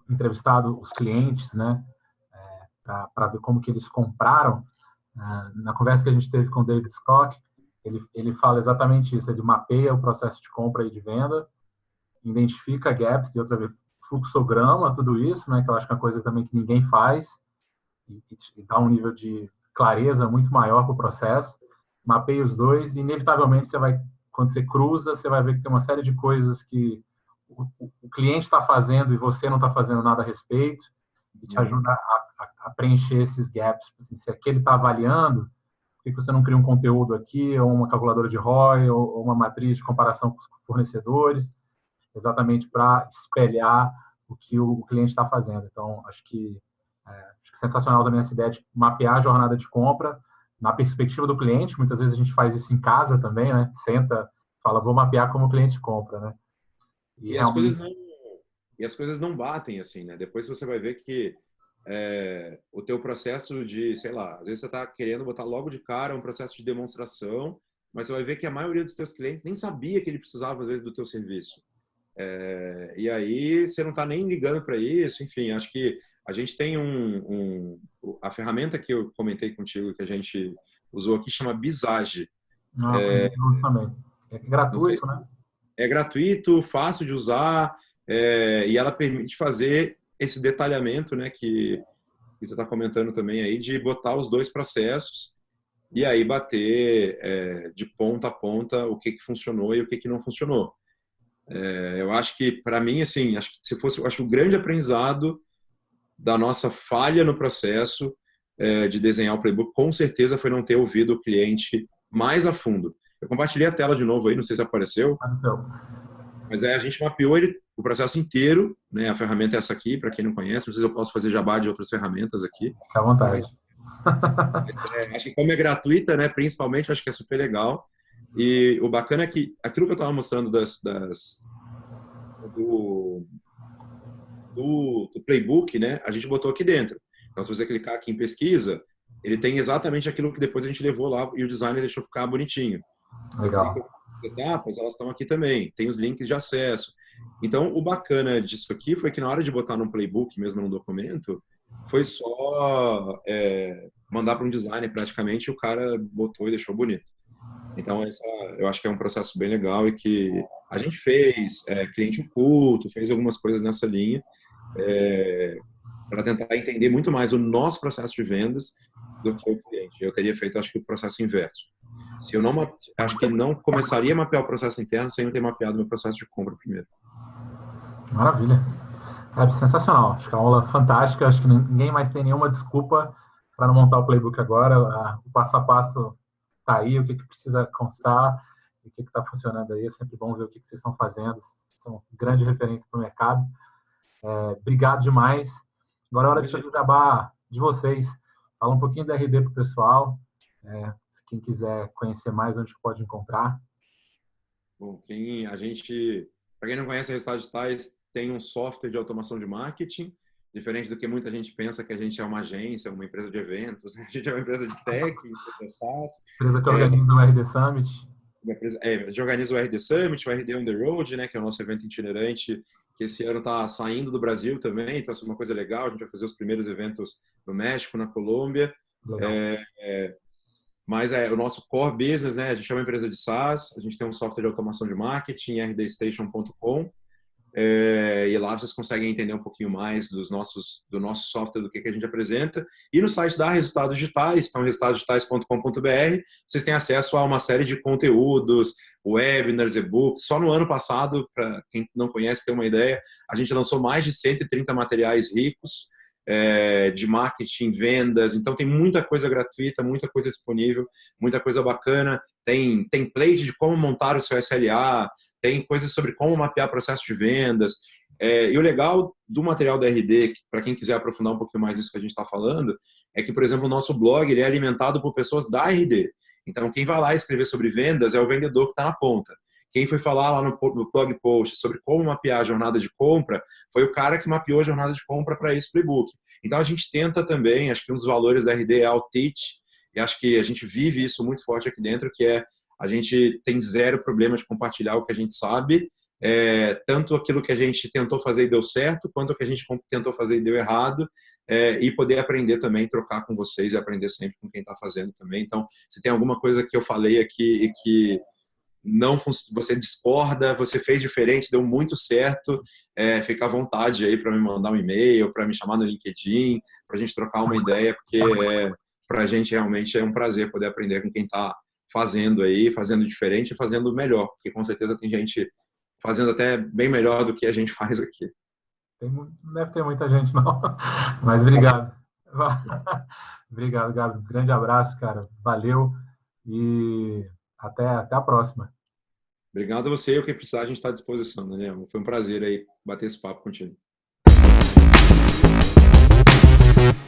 entrevistado os clientes, né, para ver como que eles compraram. Na conversa que a gente teve com o David Scott, ele fala exatamente isso. Ele mapeia o processo de compra e de venda, identifica gaps, e outra vez fluxograma tudo isso, né, que eu acho que é uma coisa também que ninguém faz, e dá um nível de clareza muito maior para o processo. Mapeia os dois e, inevitavelmente, quando você cruza, você vai ver que tem uma série de coisas que o cliente está fazendo e você não está fazendo nada a respeito, e te ajuda a preencher esses gaps. Assim, se aquele está avaliando, por que você não cria um conteúdo aqui, ou uma calculadora de ROI, ou uma matriz de comparação com os fornecedores, exatamente para espelhar o que o cliente está fazendo. Então, acho que sensacional também essa ideia de mapear a jornada de compra na perspectiva do cliente. Muitas vezes a gente faz isso em casa também, né? Senta, fala, vou mapear como o cliente compra, né? E realmente... as coisas não batem assim, né? Depois você vai ver que o teu processo de, sei lá, às vezes você está querendo botar logo de cara um processo de demonstração, mas você vai ver que a maioria dos teus clientes nem sabia que ele precisava, às vezes, do teu serviço. E aí você não está nem ligando para isso. Enfim, acho que a gente tem a ferramenta que eu comentei contigo, que a gente usou aqui, chama Visage. Também. É gratuito, né? É gratuito, fácil de usar, e ela permite fazer esse detalhamento, né, que você está comentando também aí, de botar os dois processos e aí bater de ponta a ponta o que funcionou e o que não funcionou. Eu acho que, para mim, assim, acho que o grande aprendizado da nossa falha no processo de desenhar o playbook, com certeza, foi não ter ouvido o cliente mais a fundo. Eu compartilhei a tela de novo aí, não sei se apareceu. Apareceu. Mas a gente mapeou ele o processo inteiro, né? A ferramenta é essa aqui, para quem não conhece, não sei se eu posso fazer jabá de outras ferramentas aqui. Fica à vontade. Acho que como é gratuita, né? Principalmente, acho que é super legal. E o bacana é que aquilo que eu estava mostrando do, do playbook, né? A gente botou aqui dentro. Então, se você clicar aqui em pesquisa, ele tem exatamente aquilo que depois a gente levou lá e o designer deixou ficar bonitinho. Eu clico em etapas, elas estão aqui também. Tem os links de acesso. Então, o bacana disso aqui foi que na hora de botar num playbook, mesmo num documento, foi só mandar para um designer praticamente e o cara botou e deixou bonito. Então, eu acho que é um processo bem legal e que a gente fez cliente oculto, fez algumas coisas nessa linha para tentar entender muito mais o nosso processo de vendas do que o cliente. Eu teria feito, acho que, o processo inverso. Se eu não, acho que não começaria a mapear o processo interno sem ter mapeado meu processo de compra primeiro. Maravilha. É sensacional. Acho que é uma aula fantástica. Acho que ninguém mais tem nenhuma desculpa para não montar o playbook agora. O passo a passo está aí, o que precisa constar, o que está funcionando aí. É sempre bom ver o que vocês estão fazendo. Vocês são grande referência para o mercado. Obrigado demais. Agora é hora de fazer o jabá de vocês. Fala um pouquinho da RD para o pessoal. Quem quiser conhecer mais, onde pode encontrar. Bom, para quem não conhece, a Resultados Digitais tem um software de automação de marketing, diferente do que muita gente pensa que a gente é uma agência, uma empresa de eventos, né? A gente é uma empresa de tech, empresa SaaS. Empresa que organiza o RD Summit. A gente organiza o RD Summit, o RD On The Road, né, que é o nosso evento itinerante, que esse ano está saindo do Brasil também, então é uma coisa legal. A gente vai fazer os primeiros eventos no México, na Colômbia. Mas o nosso core business, né? A gente é uma empresa de SaaS, a gente tem um software de automação de marketing, rdstation.com, e lá vocês conseguem entender um pouquinho mais do nosso software, do que a gente apresenta. E no site da Resultados Digitais, então resultadosdigitais.com.br, vocês têm acesso a uma série de conteúdos, webinars, e-books. Só no ano passado, para quem não conhece ter uma ideia, a gente lançou mais de 130 materiais ricos, de marketing, vendas. Então tem muita coisa gratuita, muita coisa disponível, muita coisa bacana. Tem template de como montar o seu SLA, tem coisas sobre como mapear processo de vendas. E o legal do material da RD, para quem quiser aprofundar um pouquinho mais isso que a gente está falando, é que, por exemplo, o nosso blog ele é alimentado por pessoas da RD. Então, quem vai lá escrever sobre vendas é o vendedor que está na ponta. Quem foi falar lá no blog post sobre como mapear a jornada de compra foi o cara que mapeou a jornada de compra para esse playbook. Então, a gente tenta também, acho que um dos valores da RD é o teach, e acho que a gente vive isso muito forte aqui dentro, que é a gente tem zero problema de compartilhar o que a gente sabe, tanto aquilo que a gente tentou fazer e deu certo, quanto o que a gente tentou fazer e deu errado, e poder aprender também, trocar com vocês e aprender sempre com quem está fazendo também. Então, se tem alguma coisa que eu falei aqui e que não você discorda, você fez diferente, deu muito certo, fica à vontade aí para me mandar um e-mail, para me chamar no LinkedIn, para a gente trocar uma ideia, porque para a gente realmente é um prazer poder aprender com quem está fazendo aí, fazendo diferente e fazendo melhor, porque com certeza tem gente fazendo até bem melhor do que a gente faz aqui. Não deve ter muita gente, não. Mas obrigado. Obrigado, Gabi. Grande abraço, cara. Valeu e até a próxima. Obrigado a você. O que precisar, a gente está à disposição, Daniel. Foi um prazer aí bater esse papo contigo.